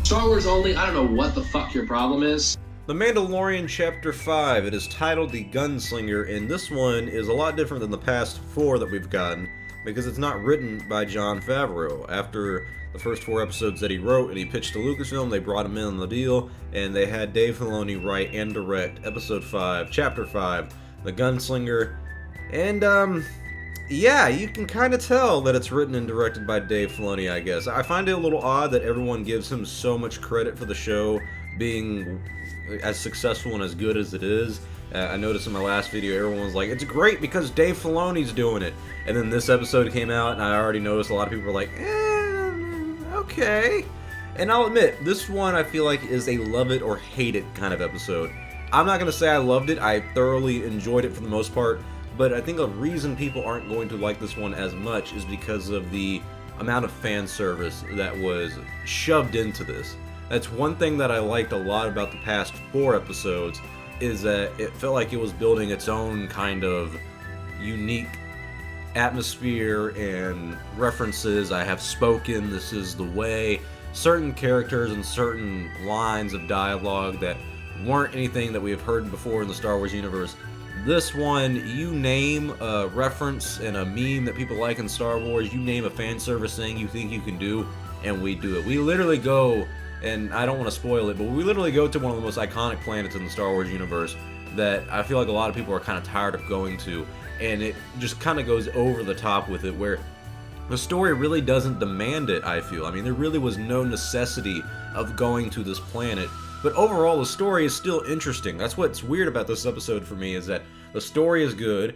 Star Wars only, I don't know what the fuck your problem is. The Mandalorian Chapter 5, it is titled The Gunslinger, and this one is a lot different than the past 4 that we've gotten, because it's not written by Jon Favreau. After the first 4 episodes that he wrote and he pitched to Lucasfilm, they brought him in on the deal, and they had Dave Filoni write and direct Episode 5, Chapter 5, The Gunslinger, and, yeah, you can kind of tell that it's written and directed by Dave Filoni, I guess. I find it a little odd that everyone gives him so much credit for the show being as successful and as good as it is. I noticed in my last video, everyone was like, it's great because Dave Filoni's doing it. And then this episode came out, and I already noticed a lot of people were like, okay. And I'll admit, this one I feel like is a love it or hate it kind of episode. I'm not going to say I loved it. I thoroughly enjoyed it for the most part. But I think a reason people aren't going to like this one as much is because of the amount of fan service that was shoved into this. That's one thing that I liked a lot about the past 4 episodes, is that it felt like it was building its own kind of unique atmosphere and references. I have spoken, this is the way. Certain characters and certain lines of dialogue that weren't anything that we have heard before in the Star Wars universe. This one, you name a reference and a meme that people like in Star Wars, you name a fan service thing you think you can do, and we do it. We literally go, and I don't want to spoil it, but we literally go to one of the most iconic planets in the Star Wars universe that I feel like a lot of people are kind of tired of going to, and it just kind of goes over the top with it, where the story really doesn't demand it, I feel. I mean, there really was no necessity of going to this planet, but overall the story is still interesting. That's what's weird about this episode for me, is that the story is good.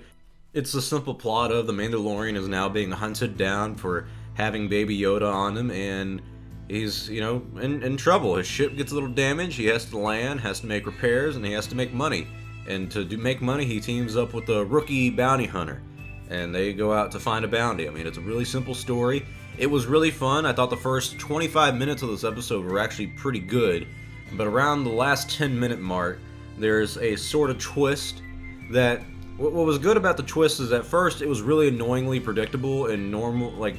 It's the simple plot of the Mandalorian is now being hunted down for having Baby Yoda on him, and he's, you know, in trouble. His ship gets a little damaged, he has to land, has to make repairs, and he has to make money. And to make money, he teams up with a rookie bounty hunter, and they go out to find a bounty. I mean, it's a really simple story. It was really fun. I thought the first 25 minutes of this episode were actually pretty good, but around the last 10-minute mark, there's a sort of twist that... What was good about the twist is at first it was really annoyingly predictable and normal, like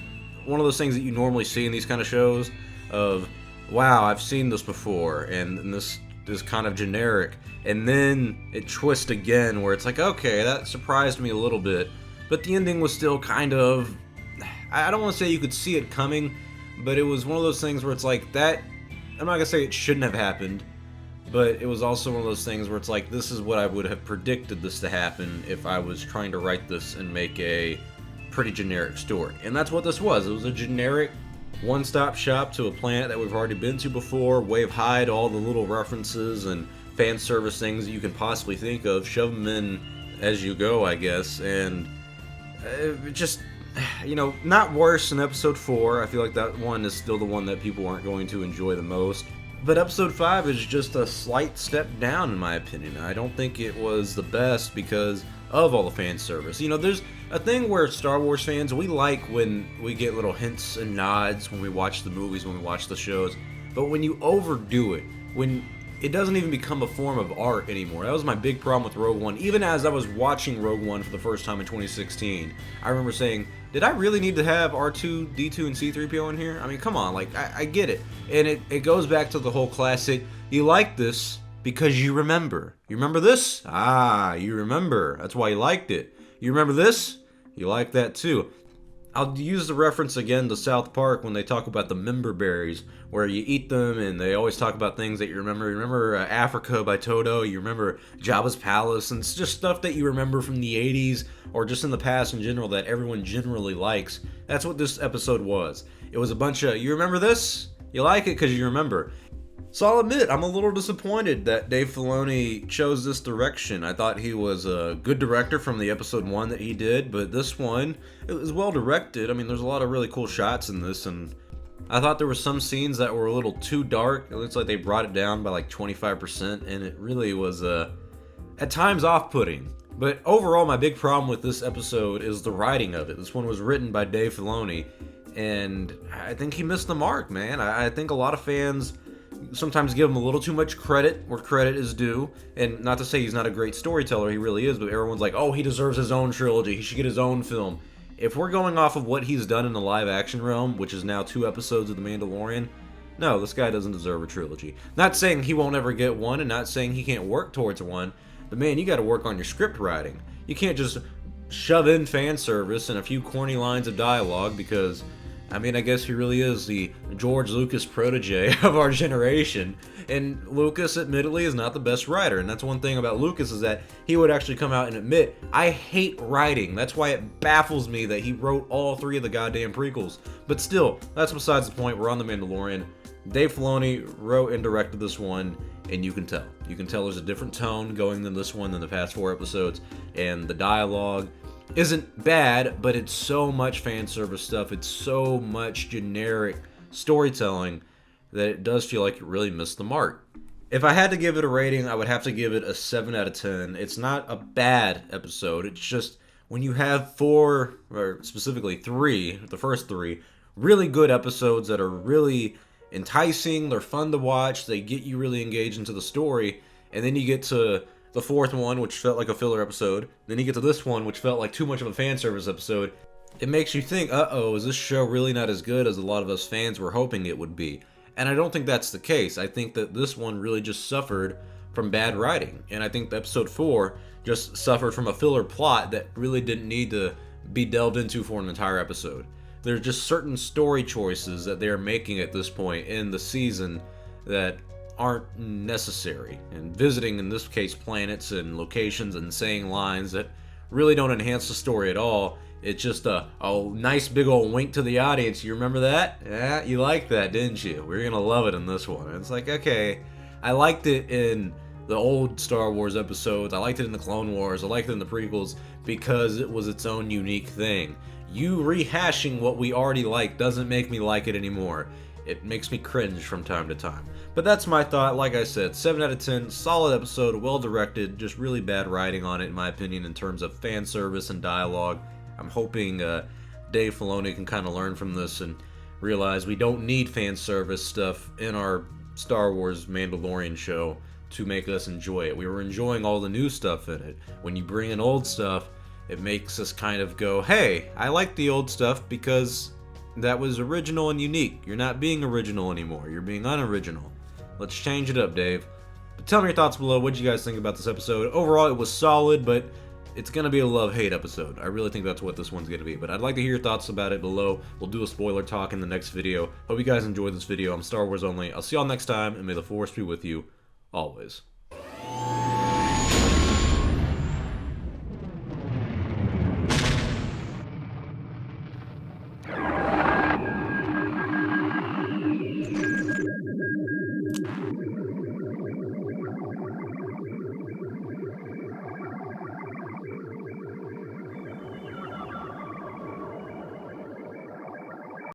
one of those things that you normally see in these kind of shows of, wow, I've seen this before, and this is kind of generic. And then it twists again where it's like, okay, that surprised me a little bit, but the ending was still kind of, I don't want to say you could see it coming, but it was one of those things where it's like, that, I'm not going to say it shouldn't have happened, but it was also one of those things where it's like, this is what I would have predicted this to happen if I was trying to write this and make a pretty generic story. And that's what this was. It was a generic one-stop shop to a planet that we've already been to before, way of hide all the little references and fan service things that you can possibly think of, shove them in as you go, I guess, and just, you know, not worse than episode 4. I feel like that one is still the one that people aren't going to enjoy the most. But episode 5 is just a slight step down, in my opinion. I don't think it was the best because of all the fan service. You know, there's a thing where Star Wars fans, we like when we get little hints and nods when we watch the movies, when we watch the shows. But when you overdo it, when it doesn't even become a form of art anymore. That was my big problem with Rogue One. Even as I was watching Rogue One for the first time in 2016, I remember saying, did I really need to have R2, D2, and C-3PO in here? I mean, come on, like, I get it. And it goes back to the whole classic, you like this because you remember. You remember this? Ah, you remember. That's why you liked it. You remember this? You like that too. I'll use the reference again to South Park when they talk about the member berries, where you eat them and they always talk about things that you remember. You remember Africa by Toto, you remember Jabba's Palace, and it's just stuff that you remember from the 80s or just in the past in general that everyone generally likes. That's what this episode was. It was a bunch of, you remember this? You like it because you remember. So I'll admit, I'm a little disappointed that Dave Filoni chose this direction. I thought he was a good director from the episode 1 that he did, but this one, it was well directed. I mean, there's a lot of really cool shots in this, and I thought there were some scenes that were a little too dark. It looks like they brought it down by like 25%, and it really was, at times, off-putting. But overall, my big problem with this episode is the writing of it. This one was written by Dave Filoni, and I think he missed the mark, man. I think a lot of fans sometimes give him a little too much credit where credit is due, and not to say he's not a great storyteller, he really is, but everyone's like, oh, he deserves his own trilogy, he should get his own film. If we're going off of what he's done in the live action realm, which is now 2 episodes of The Mandalorian, No, this guy doesn't deserve a trilogy. Not saying he won't ever get one, and not saying he can't work towards one, but man, you gotta work on your script writing. You can't just shove in fan service and a few corny lines of dialogue because, I mean, I guess he really is the George Lucas protege of our generation. And Lucas, admittedly, is not the best writer. And that's one thing about Lucas is that he would actually come out and admit, I hate writing. That's why it baffles me that he wrote all 3 of the goddamn prequels. But still, that's besides the point. We're on The Mandalorian. Dave Filoni wrote and directed this one, and you can tell. You can tell there's a different tone going than this one than the past 4 episodes. And the dialogue isn't bad, but it's so much fan service stuff. It's so much generic storytelling that it does feel like it really missed the mark. If I had to give it a rating, I would have to give it a 7 out of 10. It's not a bad episode. It's just when you have 4, or specifically 3, the first 3, really good episodes that are really enticing, they're fun to watch, they get you really engaged into the story, and then you get to the 4th one, which felt like a filler episode, then you get to this one, which felt like too much of a fan service episode, it makes you think, uh-oh, is this show really not as good as a lot of us fans were hoping it would be? And I don't think that's the case. I think that this one really just suffered from bad writing. And I think episode 4 just suffered from a filler plot that really didn't need to be delved into for an entire episode. There's just certain story choices that they're making at this point in the season that aren't necessary. And visiting, in this case, planets and locations and saying lines that really don't enhance the story at all. It's just a nice big old wink to the audience. You remember that? Yeah, you liked that, didn't you? We're gonna love it in this one. And it's like, okay, I liked it in the old Star Wars episodes. I liked it in the Clone Wars. I liked it in the prequels because it was its own unique thing. You rehashing what we already like doesn't make me like it anymore. It makes me cringe from time to time. But that's my thought. Like I said, 7 out of 10, solid episode, well directed, just really bad writing on it in my opinion in terms of fan service and dialogue. I'm hoping Dave Filoni can kind of learn from this and realize we don't need fan service stuff in our Star Wars Mandalorian show to make us enjoy it. We were enjoying all the new stuff in it. When you bring in old stuff, it makes us kind of go, hey, I like the old stuff because that was original and unique. You're not being original anymore. You're being unoriginal. Let's change it up, Dave. But tell me your thoughts below. What did you guys think about this episode? Overall, it was solid, but it's going to be a love-hate episode. I really think that's what this one's going to be. But I'd like to hear your thoughts about it below. We'll do a spoiler talk in the next video. Hope you guys enjoyed this video. I'm Star Wars Only. I'll see y'all next time, and may the Force be with you always.